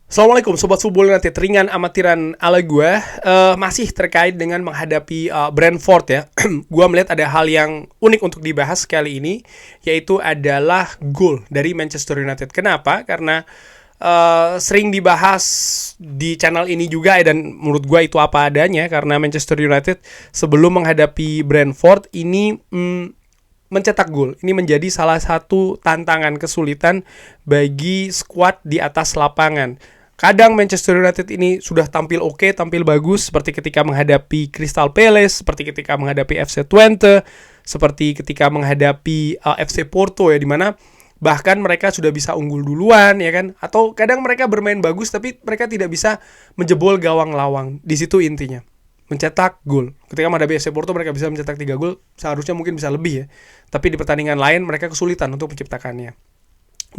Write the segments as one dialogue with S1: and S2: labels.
S1: Assalamualaikum Sobat Football United, ringan amatiran ala gue masih terkait dengan menghadapi Brentford ya. Gue melihat ada hal yang unik untuk dibahas kali ini, yaitu adalah gol dari Manchester United. Kenapa? Karena sering dibahas di channel ini juga ya, dan menurut gue itu apa adanya. Karena Manchester United sebelum menghadapi Brentford ini mencetak gol. Ini menjadi salah satu tantangan kesulitan bagi skuad di atas lapangan. Kadang Manchester United ini sudah tampil oke, tampil bagus, seperti ketika menghadapi Crystal Palace, seperti ketika menghadapi FC Twente, seperti ketika menghadapi FC Porto ya, dimana bahkan mereka sudah bisa unggul duluan ya kan, atau kadang mereka bermain bagus tapi mereka tidak bisa menjebol gawang lawan. Di situ intinya, mencetak gol. Ketika menghadapi FC Porto mereka bisa mencetak 3 gol, seharusnya mungkin bisa lebih ya. Tapi di pertandingan lain mereka kesulitan untuk menciptakannya.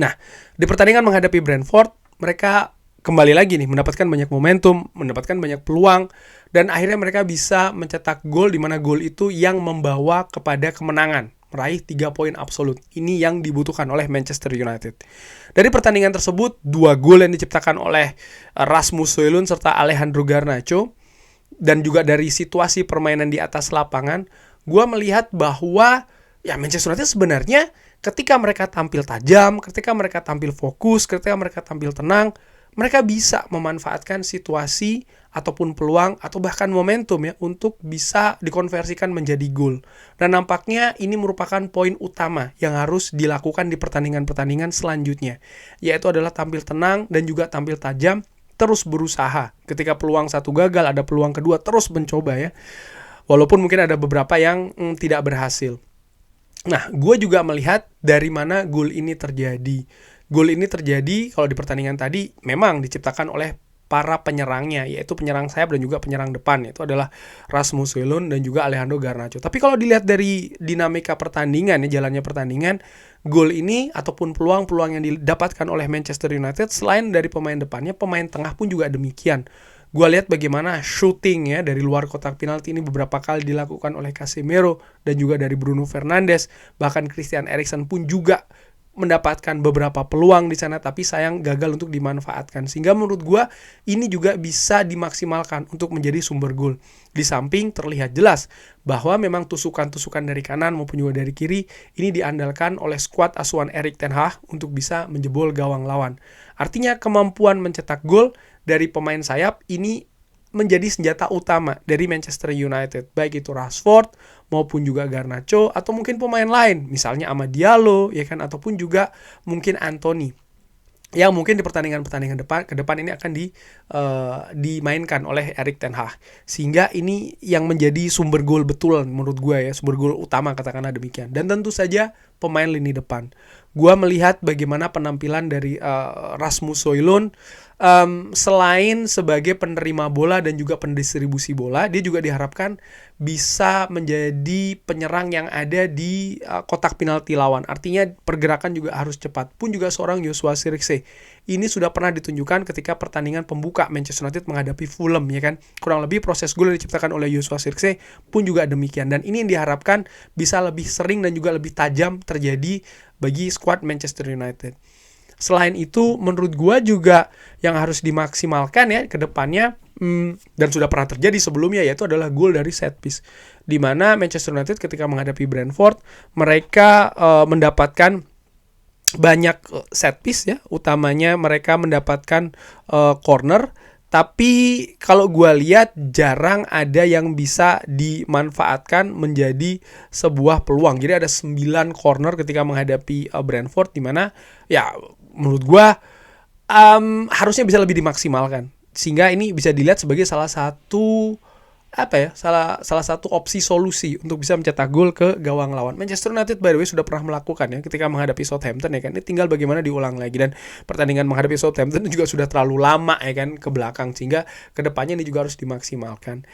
S1: Nah, di pertandingan menghadapi Brentford, mereka kembali lagi nih mendapatkan banyak momentum, mendapatkan banyak peluang, dan akhirnya mereka bisa mencetak gol, di mana gol itu yang membawa kepada kemenangan, meraih 3 poin absolut. Ini yang dibutuhkan oleh Manchester United. Dari pertandingan tersebut, 2 gol yang diciptakan oleh Rasmus Højlund serta Alejandro Garnacho, dan juga dari situasi permainan di atas lapangan, gue melihat bahwa ya Manchester United sebenarnya ketika mereka tampil tajam, ketika mereka tampil fokus, ketika mereka tampil tenang, mereka bisa memanfaatkan situasi ataupun peluang atau bahkan momentum ya untuk bisa dikonversikan menjadi gol. Dan nampaknya ini merupakan poin utama yang harus dilakukan di pertandingan-pertandingan selanjutnya, yaitu adalah tampil tenang dan juga tampil tajam, terus berusaha. Ketika peluang satu gagal, ada peluang kedua, terus mencoba ya. Walaupun mungkin ada beberapa yang tidak berhasil. Nah, gue juga melihat dari mana gol ini terjadi. Gol ini terjadi kalau di pertandingan tadi memang diciptakan oleh para penyerangnya, yaitu penyerang sayap dan juga penyerang depan, yaitu adalah Rasmus Højlund dan juga Alejandro Garnacho. Tapi kalau dilihat dari dinamika pertandingan, ya, jalannya pertandingan, gol ini ataupun peluang-peluang yang didapatkan oleh Manchester United selain dari pemain depannya, pemain tengah pun juga demikian. Gue lihat bagaimana shooting ya dari luar kotak penalti ini beberapa kali dilakukan oleh Casemiro dan juga dari Bruno Fernandes, bahkan Christian Eriksen pun juga mendapatkan beberapa peluang di sana, tapi sayang gagal untuk dimanfaatkan. Sehingga menurut gue ini juga bisa dimaksimalkan untuk menjadi sumber gol. Di samping terlihat jelas bahwa memang tusukan-tusukan dari kanan maupun juga dari kiri ini diandalkan oleh skuad asuhan Erik ten Hag untuk bisa menjebol gawang lawan. Artinya kemampuan mencetak gol dari pemain sayap ini menjadi senjata utama dari Manchester United, baik itu Rashford maupun juga Garnacho atau mungkin pemain lain, misalnya Amad Diallo ya kan, ataupun juga mungkin Anthony, yang mungkin di pertandingan-pertandingan ke depan ini akan dimainkan oleh Erik ten Hag. Sehingga ini yang menjadi sumber gol betul menurut gue ya, sumber gol utama katakanlah demikian. Dan tentu saja pemain lini depan. Gue melihat bagaimana penampilan dari Rasmus Højlund, selain sebagai penerima bola dan juga pendistribusi bola, dia juga diharapkan bisa menjadi penyerang yang ada di kotak penalti lawan. Artinya pergerakan juga harus cepat. Pun juga seorang Joshua Zirkzee ini sudah pernah ditunjukkan ketika pertandingan pembuka Manchester United menghadapi Fulham ya kan. Kurang lebih proses gol yang diciptakan oleh Joshua Zirkzee pun juga demikian. Dan ini yang diharapkan bisa lebih sering dan juga lebih tajam terjadi bagi skuad Manchester United. Selain itu, menurut gue juga yang harus dimaksimalkan ya ke depannya, dan sudah pernah terjadi sebelumnya, yaitu adalah gol dari set piece. Di mana Manchester United ketika menghadapi Brentford, mereka mendapatkan banyak set piece ya, utamanya mereka mendapatkan corner. Tapi kalau gue lihat jarang ada yang bisa dimanfaatkan menjadi sebuah peluang. Jadi ada 9 corner ketika menghadapi Brentford, di mana ya menurut gue harusnya bisa lebih dimaksimalkan. Sehingga ini bisa dilihat sebagai salah satu salah satu opsi solusi untuk bisa mencetak gol ke gawang lawan. Manchester United by the way sudah pernah melakukan ya ketika menghadapi Southampton ya kan. Ini tinggal bagaimana diulang lagi, dan pertandingan menghadapi Southampton juga sudah terlalu lama ya kan ke belakang, sehingga kedepannya ini juga harus dimaksimalkan.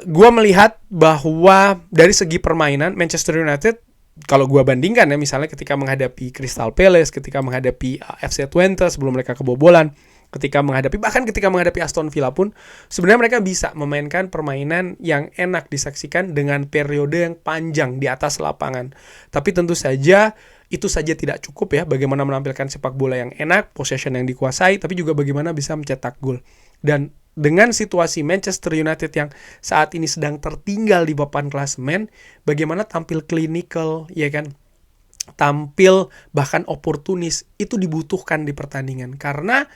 S1: Gue melihat bahwa dari segi permainan Manchester United, kalau gue bandingkan ya misalnya ketika menghadapi Crystal Palace, ketika menghadapi FC Twente sebelum mereka kebobolan, ketika menghadapi Aston Villa pun sebenarnya mereka bisa memainkan permainan yang enak disaksikan dengan periode yang panjang di atas lapangan. Tapi tentu saja itu saja tidak cukup ya, bagaimana menampilkan sepak bola yang enak, possession yang dikuasai, tapi juga bagaimana bisa mencetak gol. Dan dengan situasi Manchester United yang saat ini sedang tertinggal di papan klasemen, bagaimana tampil clinical, ya kan? Tampil bahkan oportunis, itu dibutuhkan di pertandingan. Karena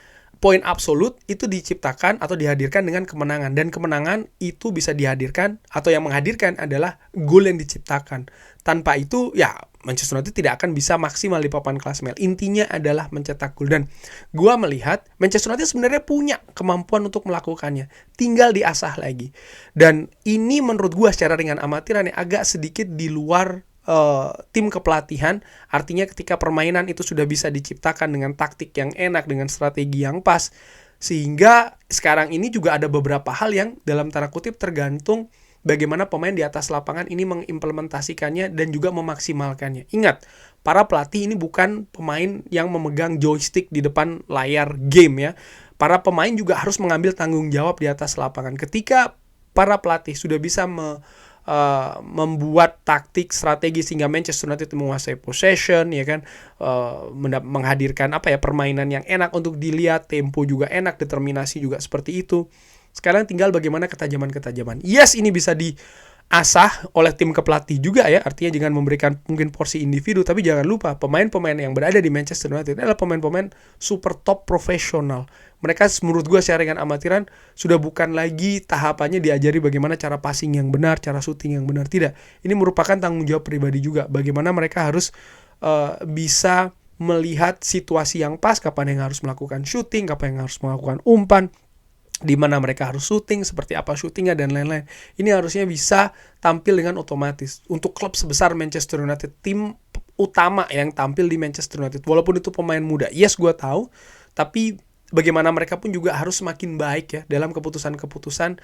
S1: poin absolut itu diciptakan atau dihadirkan dengan kemenangan. Dan kemenangan itu bisa dihadirkan atau yang menghadirkan adalah gol yang diciptakan. Tanpa itu ya Manchester United tidak akan bisa maksimal di papan klasemen. Intinya adalah mencetak gol. Dan gua melihat Manchester United sebenarnya punya kemampuan untuk melakukannya. Tinggal diasah lagi. Dan ini menurut gua secara ringan amatiran yang agak sedikit di luar tim kepelatihan. Artinya ketika permainan itu sudah bisa diciptakan dengan taktik yang enak, dengan strategi yang pas, sehingga sekarang ini juga ada beberapa hal yang dalam tanda kutip tergantung bagaimana pemain di atas lapangan ini mengimplementasikannya dan juga memaksimalkannya. Ingat, para pelatih ini bukan pemain yang memegang joystick di depan layar game ya. Para pemain juga harus mengambil tanggung jawab di atas lapangan. Ketika para pelatih sudah bisa membuat taktik strategi sehingga Manchester United menguasai possession, ya kan, menghadirkan permainan yang enak untuk dilihat, tempo juga enak, determinasi juga seperti itu. Sekarang tinggal bagaimana ketajaman-ketajaman. Yes, ini bisa diasah oleh tim kepelatih juga ya, artinya jangan memberikan mungkin porsi individu, tapi jangan lupa pemain-pemain yang berada di Manchester United adalah pemain-pemain super top profesional. Mereka menurut gue secara ringan amatiran sudah bukan lagi tahapannya diajari bagaimana cara passing yang benar, cara shooting yang benar. Tidak, ini merupakan tanggung jawab pribadi juga. Bagaimana mereka harus bisa melihat situasi yang pas, kapan yang harus melakukan shooting, kapan yang harus melakukan umpan, di mana mereka harus syuting, seperti apa syutingnya, dan lain-lain. Ini harusnya bisa tampil dengan otomatis. Untuk klub sebesar Manchester United, tim utama yang tampil di Manchester United, walaupun itu pemain muda, yes gue tahu, tapi bagaimana mereka pun juga harus semakin baik ya dalam keputusan-keputusan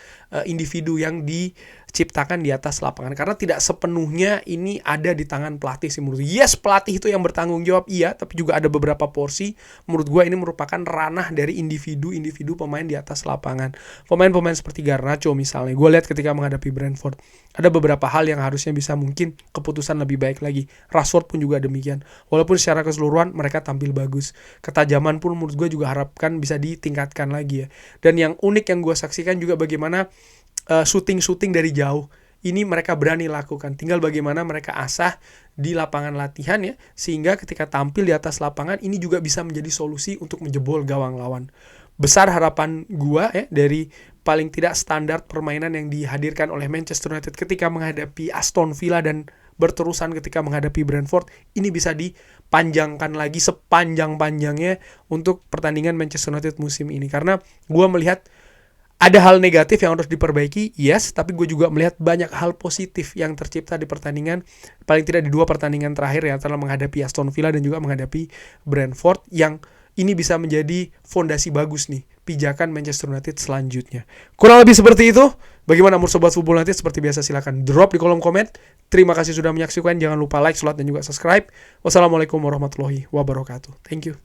S1: individu yang diciptakan di atas lapangan. Karena tidak sepenuhnya ini ada di tangan pelatih sih menurut gue. Yes, pelatih itu yang bertanggung jawab, iya, tapi juga ada beberapa porsi menurut gue ini merupakan ranah dari individu-individu pemain di atas lapangan. Pemain-pemain seperti Garnacho misalnya, gue lihat ketika menghadapi Brentford, ada beberapa hal yang harusnya bisa mungkin keputusan lebih baik lagi. Rashford pun juga demikian. Walaupun secara keseluruhan mereka tampil bagus. Ketajaman pun menurut gue juga harapkan bisa ditingkatkan lagi ya. Dan yang unik yang gue saksikan juga bagaimana shooting dari jauh ini mereka berani lakukan. Tinggal bagaimana mereka asah di lapangan latihan ya, sehingga ketika tampil di atas lapangan ini juga bisa menjadi solusi untuk menjebol gawang lawan. Besar harapan gue ya dari paling tidak standar permainan yang dihadirkan oleh Manchester United ketika menghadapi Aston Villa dan berterusan ketika menghadapi Brentford, ini bisa dipanjangkan lagi sepanjang-panjangnya untuk pertandingan Manchester United musim ini. Karena gue melihat ada hal negatif yang harus diperbaiki, yes, tapi gue juga melihat banyak hal positif yang tercipta di pertandingan, paling tidak di 2 pertandingan terakhir ya, antara menghadapi Aston Villa dan juga menghadapi Brentford, yang ini bisa menjadi fondasi bagus nih pijakan Manchester United selanjutnya. Kurang lebih seperti itu. Bagaimana menurut Sobat Football United? Seperti biasa silahkan drop di kolom komen. Terima kasih sudah menyaksikan. Jangan lupa like, slot, dan juga subscribe. Wassalamualaikum warahmatullahi wabarakatuh. Thank you.